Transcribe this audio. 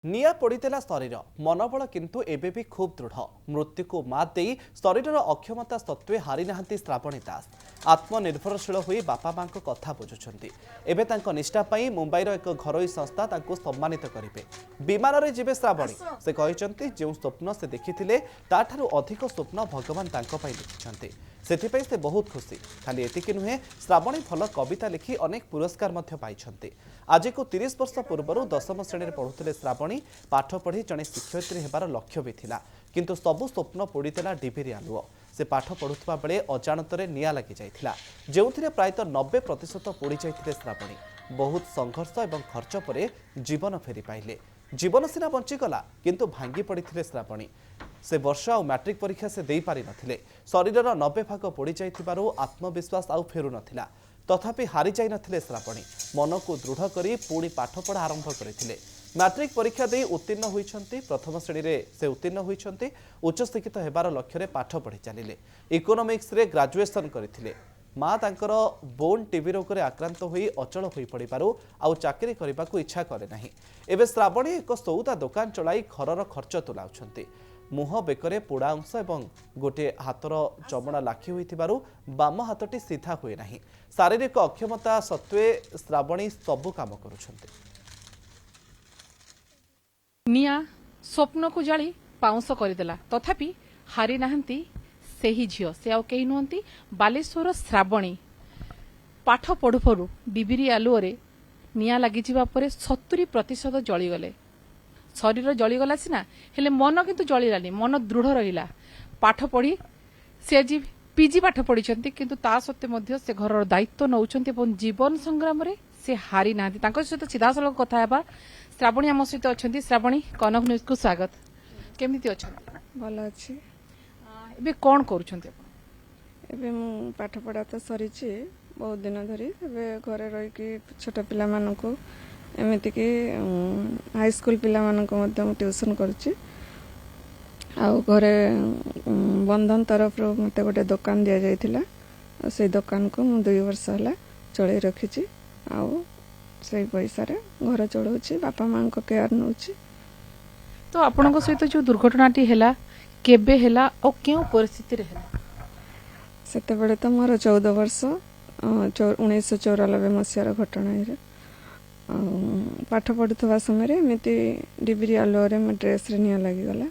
निया पड़ीदेला शरीर मनोबल किंतु एबे भी खूब दृढ़ मृत्यु को मात दे शरीर अक्षमता सत्वे हारी नाहंती श्रावणी दास आत्मनिर्भरशील हुई बापा मां कथा बुझुछंती एबे तांको निष्ठा पई मुंबईर एक घरोई संस्था तांको सम्मानित करिवे विमान रे जिबे श्रावणी से कहिसंती जे स्वप्न से देखिथिले ताठारु अधिक स्वप्न भगवान तांको पई लिखिसंती सेथिपई से बहुत खुशी खाली एतिकी नुहे श्रावणी भल कविता लिखि अनेक पुरस्कार मध्य पाइछंती आज को 30 वर्ष पूर्व 10म श्रेणी पढ़ुते श्रावणी पाठ पढ़ी जड़े शिक्षयित्री हेबार लक्ष्य भी थिला किंतु सबु स्वप्न पोड़ीदेला डिबिरी आलुओ से पाठ पढ़ुवा बेले अजाणतरे निया लगी जाइथिला जेउथिरे प्रायतः 90% पोड़ी जाइथिले श्रावणी बहुत संघर्ष और खर्च पर जीवन फेरी पाइले जीवन सीना बंचीगला किंतु भांगी पड़ते श्रावणी से वर्ष आ मैट्रिक परीक्षा से दे पारि नथिले शरीरर 90 भाग पोड़ी जाइथिबारु आत्मविश्वास आउ फेरु नथिला तथापि हारी जाई नथिले श्रावणी मन को दृढ़ करी पुणी पाठपढ़ा आरंभ करथिले मैट्रिक परीक्षा दे उत्तीर्ण होइछंती प्रथम श्रेणी रे से उत्तीर्ण होइछंती उच्च शिक्षित हेबार लक्ष्य रे पाठ पढ़ी चलिले इकोनॉमिक्स रे ग्रेजुएशन करथिले माँ तांकर बोन टीबी रोग रे आक्रांत होई अचल होई पड़िबारु आउ चाकरी करबा को इच्छा करे नाही एबे श्रावणी एक सौदा दुकान चलाई घरर खर्च तुलाउछंती मुह बेकरे पोड़ा अंश और गोटे हाथर चमड़ा लाखी होइथिबारु बाम हाथटी सीधा हुए नाही शारीरिक अक्षमता सत्वे श्रावणी सबु काम करुछंती निया स्वप्न को जाली पाउंस करदेला तथापि हारी नाहंती सेही झियो से आउ केही नुहंती बालेश्वर श्रावणी पाठ पढ़ु पढ़ु डिबिरी आलुओरे निया लागि जिबा परे 70% जळीगले शरीर जळीगला सिना हेले मन किंतु जळीलानी मन दृढ़ रहिला पाठ पढ़ी से आज पीजी पाठ पढ़ी किंतु ता सत्ते मध्य से घर दायित्व नौचंती एवं जीवन संग्राम रे से हारी नाहंती तांको सहित सीधासलख कथा हेबा श्रावणी आम सहित अछंती श्रावणी कनक न्यूज को स्वागत केमिति अछंती भल अच्छी एबे कोन करूछंती आपण एबे मु पाठ पढ़ा तो सरीची बहुत दिन धरी एबे घरे रही कि छोट पिला मानको एमिति कि हाई स्कूल पिला मानको मध्य मु ट्यूशन करूची आ घरे बंधन तरफ रो मते गोटे दुकान दिया जाइथिला से दुकान को मु 2 वर्ष होला चले रखिची आ से पैसा रे घर चलाउची बापा मां को केयर नउची तो आपन को सहित जो दुर्घटनाटी हेला केबे हेला और क्यों परिस्थिति रे हेला सेते बेले तो मोर 14 वर्ष 1994 मसीहार घटना है पाठ पढ़ुवा समय एमती डिबिरी आलुओ ड्रेस रे निया लगी गला।